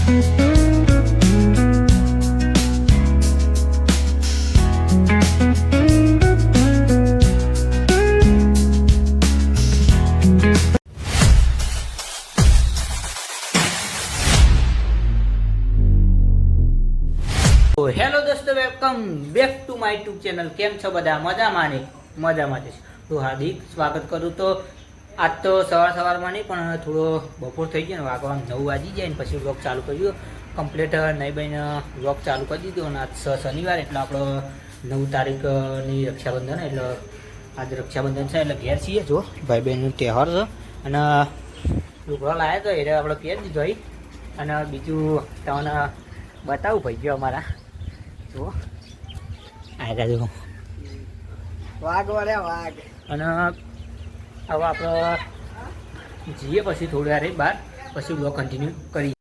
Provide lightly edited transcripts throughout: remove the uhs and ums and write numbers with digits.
Hello દોસ્તો, welcome back to my YouTube channel. કેમ છો બધા? મજામાં ને? મજામાં છે. તો હાર્દિક સ્વાગત કરું. તો આજ તો સવારમાં નહીં પણ થોડો બપોર થઈ ગયો ને, વાગવા 9 વાગી જાય ને પછી વ્લોગ ચાલુ કર્યો. કમ્પ્લીટ નહીં બહીને વ્લોગ ચાલુ કરી દીધો. અને આજ શનિવાર એટલે આપણો 9 તારીખની રક્ષાબંધન, એટલે આજે રક્ષાબંધન છે એટલે ઘેર છીએ. જો ભાઈ બહેનનો તહેવાર છે અને લુગડો લાવ્યા તો એટલે આપણે પહેરી દીધો અહીં. અને બીજું તમને બતાવું ભાઈ ગયો અમારા. જો આવ્યા જો વાઘ વળે વાઘ. અને હવે આપણે જઈએ પછી થોડી વાર બહાર, પછી બ્લોગ કન્ટિન્યુ કરીએ.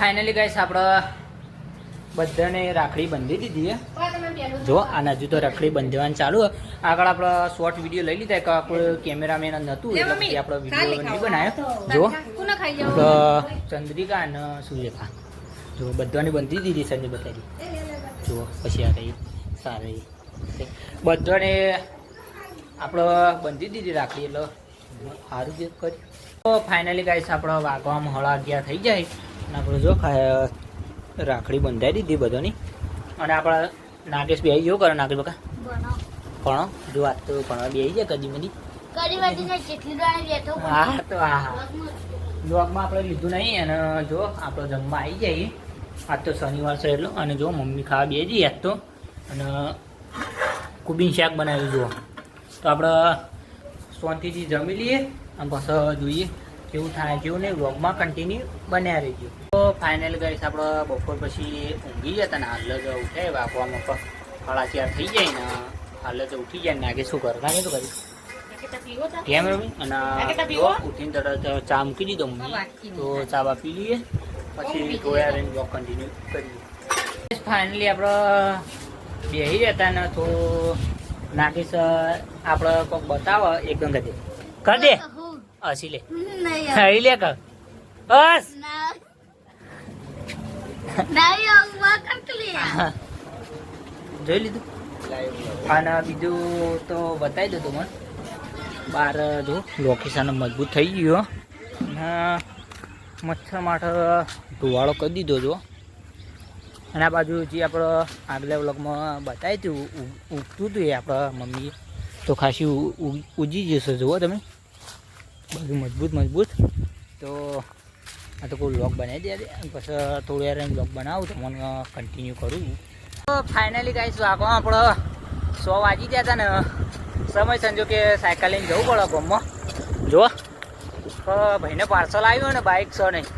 ફાઇનલી ગાઈસ આપણે બધાને રાખડી બાંધી દીધી છે. જો આના હજુ તો રાખડી બાંધવાનું ચાલુ. આગળ આપણે શોર્ટ વિડીયો લઈ લીધા કે આપણે કેમેરામેન નહોતું એટલે પછી આપણે વિડીયો નહીં બનાવ્યો. જો ચંદ્રિકા અને સુરેખા જો બધાને બાંધી દીધી સંજય બતાવી. જો પછી આ રહી સારી બધાને આપણે બાંધી દીધી રાખડી એટલે સારું જે કર્યું. તો ફાઇનલી ગાઈસ આપણે વાગવામાં 11:30 થઈ જાય. આપણે જો રાખડી બંધાઈ દીધી બધાની. અને આપણા નાગેશ બે આવી જો કરે નાગેશ બકા પણ જો આજ તો ભણવા બે આવી જાય કદી મધી. હા તો હા બ્લોગમાં આપણે લીધું નહીં. અને જો આપણે જમવા આવી જઈએ. આજ તો શનિવાર છે એટલો. અને જો મમ્મી ખાવા બે જઈએ આજ તો. અને કુબીન શાક બનાવ્યું જુઓ. તો આપણે શાંતિથી જમી લઈએ અને પછી જોઈએ કેવું થાય કેવું નહીં. વ્લોગમાં કન્ટિન્યુ બન્યા રહીજો. તો ફાઇનલ ગાઈસ આપણે બપોર પછી ઊંઘી જતા ને હાલ જ ઉઠાય વાગવામાં 4:30 થઈ જાય ને હાલ જ ઉઠી જાય. નાગે શું કરે? નાગે શું કર્યું કેમ રમી? અને ઉઠીને તરત ચા મૂકી દીધો મમ્મી. તો ચા પી લઈએ પછી થોડા રહીને બ્લોગ કન્ટિન્યુ કરીએ. ફાઇનલી આપણે બેસી રહેતા ને થોડું નાગેશ આપણે કોઈક બતાવો એકદમ કર દે હસી લે હરી લે કર બસ જોઈ લીધું. અને બીજું તો બતાવી દો મને બહાર જો લોકેશન મજબૂત થઈ ગયું અને મચ્છર માટે ધુવાળો કરી દીધો જો. અને આ બાજુ જે આપણે આગલા વ્લોગમાં બતાવી હતું ઉગતું હતું એ આપણા મમ્મી તો ખાસી ઉજી જશે જુઓ તમે બધું મજબૂત. તો આ તો કોઈ વ્લોગ બનાવી દે પછી થોડું યાર વ્લોગ બનાવું તો મને કન્ટિન્યુ કરું. તો ફાઇનલી ગાઈસ વાગવામાં આપણે 100 વાગી ગયા હતા ને સમય સંજો કે સાયકલ લઈને જવું પડે ગામમાં. જો ભાઈને પાર્સલ આવ્યું ને બાઇક છે નહીં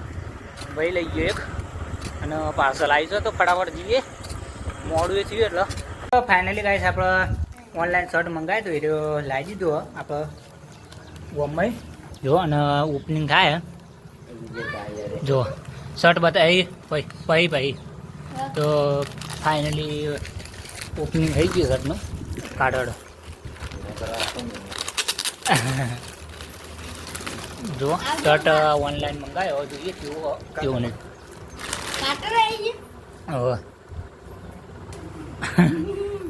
ભાઈ લઈ ગયો એક અને પાર્સલ આવી છે તો ફટાફટ જઈએ મોડું એ થયું એટલે. ફાઇનલી ગાઈસ આપણે ઓનલાઈન શર્ટ મંગાવ્યો તો એ લાવી દીધો આપણે ગામમાં જો. અને ઓપનિંગ થાય જો શર્ટ બતાવી પછી તો ફાઇનલી ઓપનિંગ થઈ ગયું શર્ટનું કાઢડ જો. શર્ટ ઓનલાઈન મંગાવ્યો જોઈએ કેવું નહીં હવે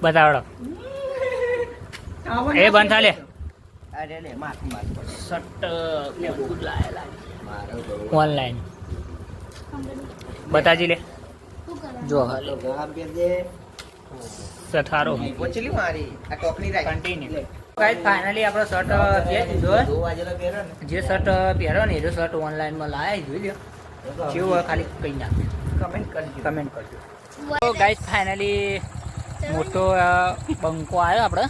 બતાવડો એ બંધ થાલે શર્ટ ઓનલાઈન બતાજી લે જો સઠારો કન્ટિન્યુ. ગાઈસ ફાઇનલી આપણો શર્ટ પહેરી દીધો. જે શર્ટ પહેરો ને એ શર્ટ ઓનલાઈનમાં લાયા જોઈ લો કેવું ખાલી કહી નાખે કમેન્ટ કરજો. તો ગાઈસ ફાઇનલી મોટો બંકો આવ્યો આપણે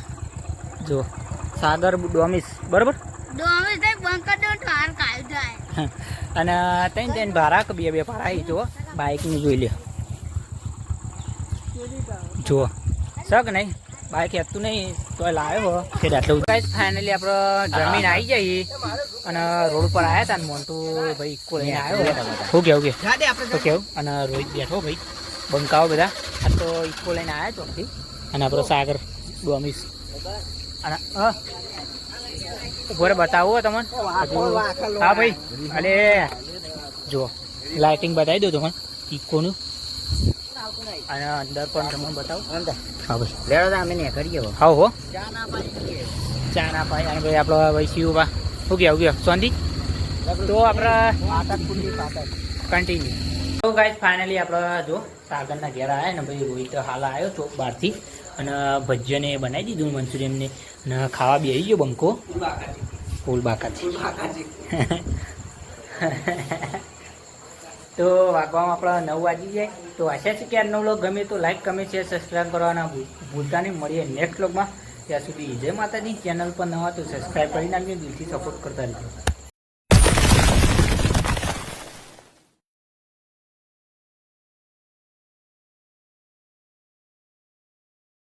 જો સાગર ડોમિસ બરાબર. અને ત્રણ ભાડા કે બે ભાડા આવી જો બાઇકની જોઈ લે જો શક નહીં બાઇક હેતું નહીં તો લાવ્યો કે આટલું. ગાઈસ ફાઇનલી આપણે જમીન આવી જઈએ અને રોડ ઉપર આવ્યા હતા ને મોન્ટુ ભાઈ ઇકો લઈને આવ્યો શું કેવું તો કેવું. અને રોહિત બેઠો ભાઈ બંકાઓ બધા આ તો ઇકો લઈને આવ્યા તો નથી. અને આપણો સાગર ડોમિસ અને ઉભો બતાવો તમને. હા ભાઈ અરે જો લાઇટિંગ બતાવી દો તમને ઇકોનું અને અંદર પણ તમને બતાવો. હા ભાઈ લેડો અમે ને કરીએ હા હો ચા ના પાય. અને ભાઈ આપણો ભાઈ શિવબા શું કે શાંતિ તો આપણે કન્ટિન્યુ. તો ગાઈસ ફાઇનલી આપણે જો સાગરના ઘેર આવ્યા ને ભાઈ રોહિત હાલ આવ્યો તો બહારથી અને ભજીયાને બનાવી દીધું મંચુરિયનને અને ખાવા બેસી ગયો બંકો ફૂલ બાકાજી. તો વાગવામાં આપણા 9 વાગી જાય. તો આશા છે કે આજનો વ્લોગ ગમે તો લાઈક કમેન્ટ શેર સબસ્ક્રાઈબ કરવાના ભૂલતા નહીં. મળીએ નેક્સ્ટ વ્લોગમાં. ત્યાં સુધી જય માતાજી. ચેનલ પર નવા તો સબસ્ક્રાઈબ કરી નાખજો. દિલથી સપોર્ટ કરતા રહેજો.